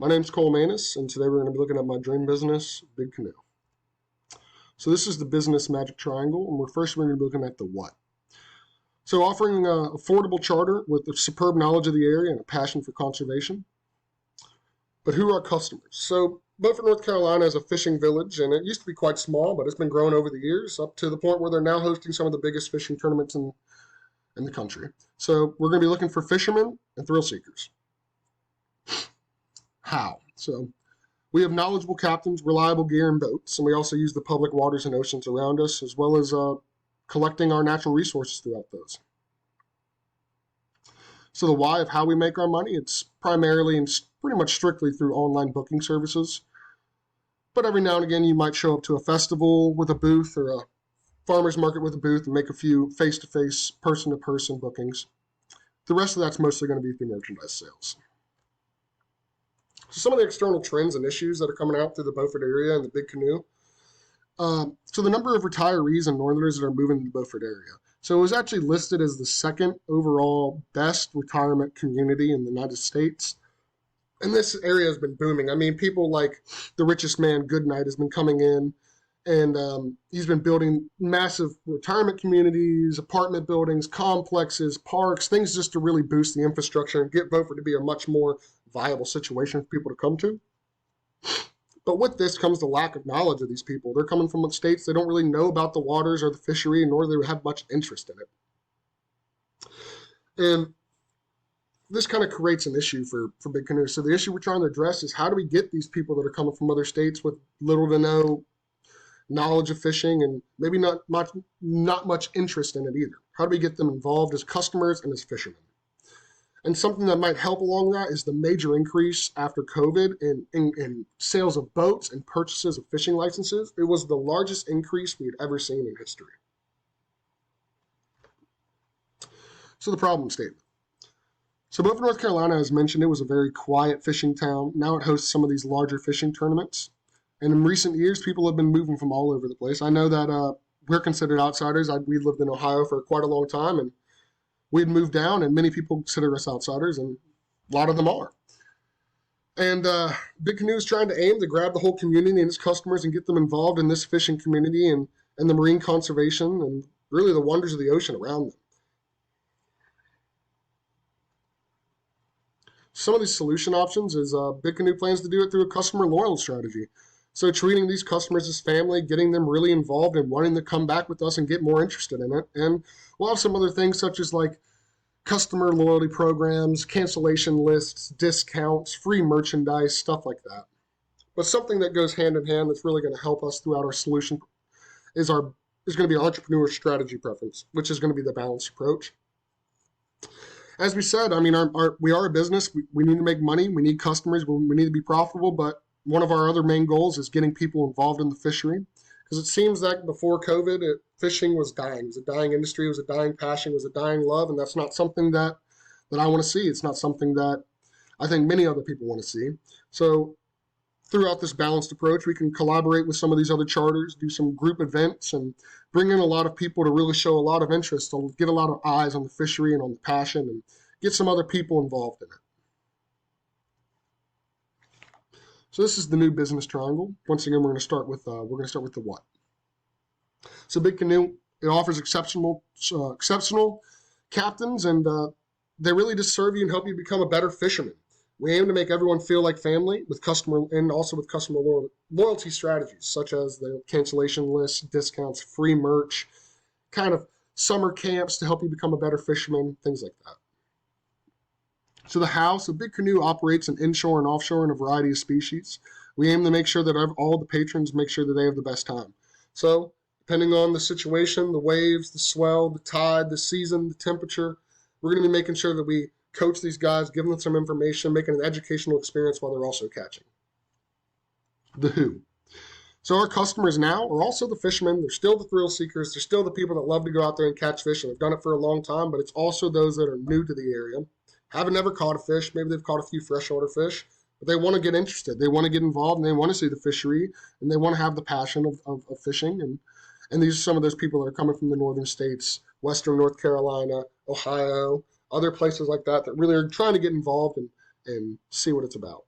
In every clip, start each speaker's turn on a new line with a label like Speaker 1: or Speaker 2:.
Speaker 1: My name's Cole Manus, and today we're going to be looking at my dream business, Big Canoe. So this is the business magic triangle, and we're going to be looking at the what. So offering an affordable charter with a superb knowledge of the area and a passion for conservation. But who are our customers? So Beaufort, North Carolina is a fishing village, and it used to be quite small, but it's been growing over the years up to the point where they're now hosting some of the biggest fishing tournaments in the country. So we're going to be looking for fishermen and thrill seekers. How? So we have knowledgeable captains, reliable gear, and boats, and we also use the public waters and oceans around us, as well as collecting our natural resources throughout those. So the why of how we make our money, it's primarily and pretty much strictly through online booking services. But every now and again, you might show up to a festival with a booth or a farmer's market with a booth and make a few face-to-face, person-to-person bookings. The rest of that's mostly going to be through merchandise sales. So some of the external trends and issues that are coming out through the Beaufort area and the Big Canoe. So the number of retirees and northerners that are moving to the Beaufort area. So it was actually listed as the second overall best retirement community in the United States. And this area has been booming. I mean, people like the richest man, Goodnight, has been coming in, and he's been building massive retirement communities, apartment buildings, complexes, parks, things just to really boost the infrastructure and get Beaufort to be a much more viable situation for people to come to. But with this comes the lack of knowledge of these people. They're coming from states they don't really know about the waters or the fishery, nor do they have much interest in it. And this kind of creates an issue for Big Canoe. So the issue we're trying to address is how do we get these people that are coming from other states with little to no knowledge of fishing and maybe not much interest in it either? How do we get them involved as customers and as fishermen? And something that might help along that is the major increase after COVID in sales of boats and purchases of fishing licenses. It was the largest increase we had ever seen in history. So the problem statement. So Beaufort, North Carolina, as mentioned, it was a very quiet fishing town. Now it hosts some of these larger fishing tournaments. And in recent years, people have been moving from all over the place. I know that we're considered outsiders. We lived in Ohio for quite a long time, and we'd moved down, and many people consider us outsiders, and a lot of them are. And Big Canoe is trying to aim to grab the whole community and its customers and get them involved in this fishing community and the marine conservation and really the wonders of the ocean around them. Some of these solution options is Big Canoe plans to do it through a customer loyalty strategy. So treating these customers as family, getting them really involved and wanting to come back with us and get more interested in it. And we'll have some other things such as like customer loyalty programs, cancellation lists, discounts, free merchandise, stuff like that. But something that goes hand in hand that's really going to help us throughout our solution is going to be our entrepreneur strategy preference, which is going to be the balanced approach. As we said, I mean, we are a business. We need to make money. We need customers. We need to be profitable. But one of our other main goals is getting people involved in the fishery. Because it seems like before COVID, fishing was dying. It was a dying industry. It was a dying passion. It was a dying love. And that's not something that I want to see. It's not something that I think many other people want to see. So throughout this balanced approach, we can collaborate with some of these other charters, do some group events, and bring in a lot of people to really show a lot of interest, to get a lot of eyes on the fishery and on the passion, and get some other people involved in it. So this is the new business triangle. Once again, we're going to start with the what. So Big Canoe, it offers exceptional captains, and they really just serve you and help you become a better fisherman. We aim to make everyone feel like family with customer loyalty strategies, such as the cancellation lists, discounts, free merch, kind of summer camps to help you become a better fisherman, things like that. So the how, so Big Canoe operates in inshore and offshore in a variety of species. We aim to make sure that all the patrons make sure that they have the best time. So depending on the situation, the waves, the swell, the tide, the season, the temperature, we're going to be making sure that we coach these guys, give them some information, making an educational experience while they're also catching. The who. So our customers now are also the fishermen. They're still the thrill seekers. They're still the people that love to go out there and catch fish, and they've done it for a long time, but it's also those that are new to the area, haven't never caught a fish. Maybe they've caught a few freshwater fish, but they want to get interested. They want to get involved, and they want to see the fishery, and they want to have the passion of fishing. And these are some of those people that are coming from the northern states, western North Carolina, Ohio, other places like that really are trying to get involved and see what it's about.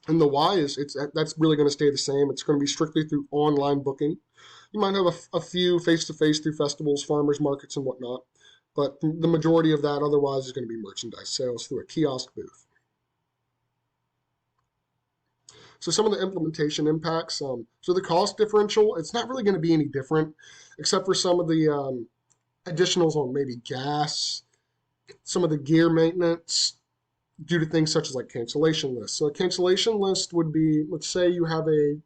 Speaker 1: And the why is that's really going to stay the same. It's going to be strictly through online booking. You might have a few face-to-face through festivals, farmers markets, and whatnot, but the majority of that otherwise is going to be merchandise sales through a kiosk booth. So some of the implementation impacts. So the cost differential, it's not really going to be any different, except for some of the additionals on maybe gas, some of the gear maintenance, due to things such as like cancellation lists. So a cancellation list would be, let's say you have a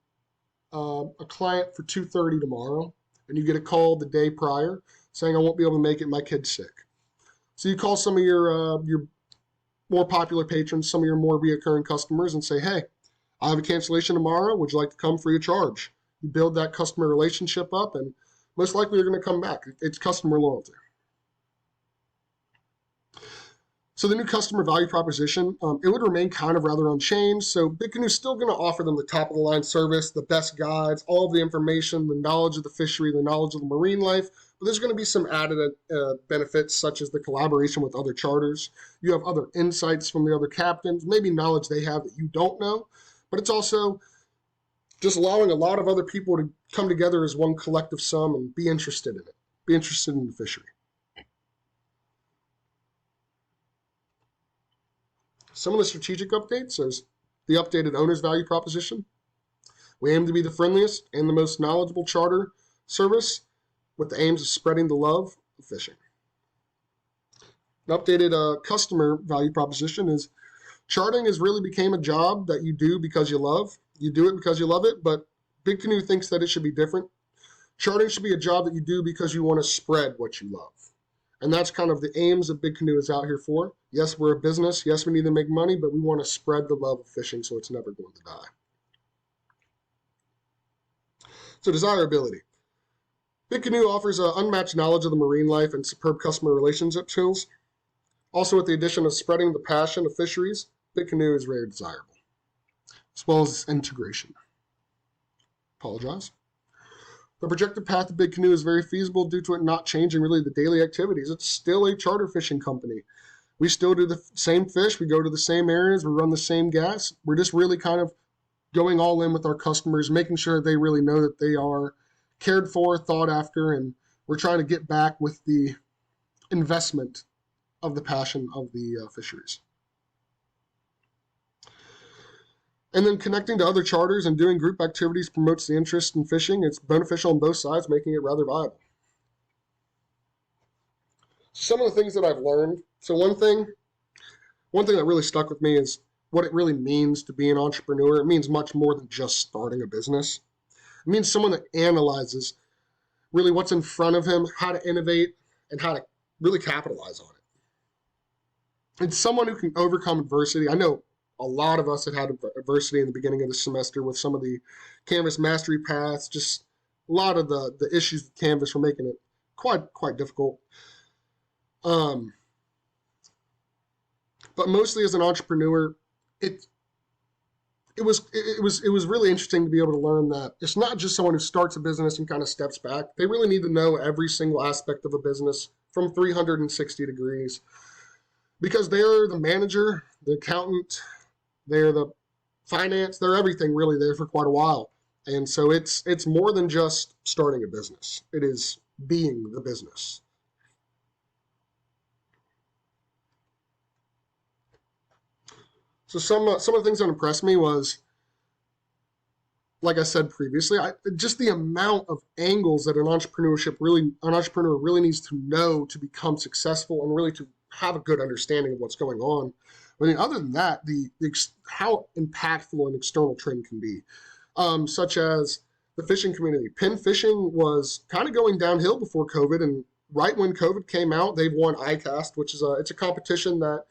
Speaker 1: client for 2:30 tomorrow, and you get a call the day prior saying I won't be able to make it, my kid's sick. So you call some of your more popular patrons, some of your more reoccurring customers, and say, hey, I have a cancellation tomorrow. Would you like to come free of charge? You build that customer relationship up, and most likely you're going to come back. It's customer loyalty. So the new customer value proposition, it would remain kind of rather unchanged. So Big Canoe is still going to offer them the top of the line service, the best guides, all of the information, the knowledge of the fishery, the knowledge of the marine life. But there's going to be some added benefits, such as the collaboration with other charters. You have other insights from the other captains, maybe knowledge they have that you don't know. But it's also just allowing a lot of other people to come together as one collective sum and be interested in it, be interested in the fishery. Some of the strategic updates is the updated owner's value proposition. We aim to be the friendliest and the most knowledgeable charter service with the aims of spreading the love of fishing. An updated customer value proposition is charting has really became a job that you do because you love. You do it because you love it, but Big Canoe thinks that it should be different. Charting should be a job that you do because you want to spread what you love. And that's kind of the aims of Big Canoe is out here for. Yes, we're a business. Yes, we need to make money, but we want to spread the love of fishing so it's never going to die. So desirability. Big Canoe offers unmatched knowledge of the marine life and superb customer relationship skills. Also, with the addition of spreading the passion of fisheries, Big Canoe is very desirable, as well as integration. Apologize. The projected path of Big Canoe is very feasible due to it not changing really the daily activities. It's still a charter fishing company. We still do the same fish. We go to the same areas. We run the same gas. We're just really kind of going all in with our customers, making sure they really know that they are cared for, thought after, and we're trying to get back with the investment of the passion of the fisheries. And then connecting to other charters and doing group activities promotes the interest in fishing. It's beneficial on both sides, making it rather viable. Some of the things that I've learned. So one thing that really stuck with me is what it really means to be an entrepreneur. It means much more than just starting a business. It means someone that analyzes really what's in front of him, how to innovate, and how to really capitalize on it. It's someone who can overcome adversity. I know a lot of us had adversity in the beginning of the semester with some of the Canvas mastery paths, just a lot of the issues with Canvas were making it quite difficult. But mostly as an entrepreneur, it was really interesting to be able to learn that it's not just someone who starts a business and kind of steps back. They really need to know every single aspect of a business from 360 degrees, because they're the manager, the accountant, they're the finance, they're everything really there for quite a while. And so it's more than just starting a business. It is being the business. So some of the things that impressed me was, like I said previously, just the amount of angles that an entrepreneur really needs to know to become successful and really to have a good understanding of what's going on. I mean, other than that, how impactful an external trend can be, such as the fishing community. Pin fishing was kind of going downhill before COVID, and right when COVID came out, they've won ICAST, which is it's a competition that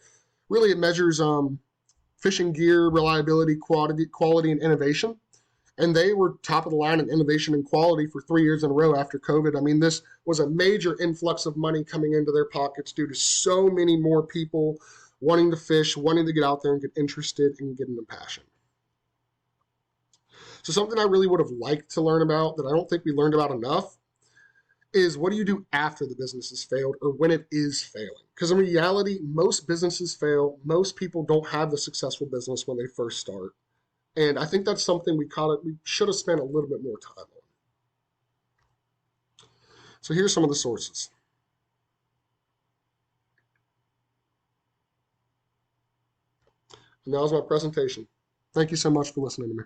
Speaker 1: really it measures fishing gear, reliability, quality, and innovation. And they were top of the line in innovation and quality for 3 years in a row after COVID. I mean, this was a major influx of money coming into their pockets due to so many more people wanting to fish, wanting to get out there and get interested and getting the passion. So something I really would have liked to learn about that I don't think we learned about enough is what do you do after the business has failed or when it is failing? Because in reality, most businesses fail. Most people don't have the successful business when they first start. And I think that's something we should have spent a little bit more time on. So here's some of the sources. And that was my presentation. Thank you so much for listening to me.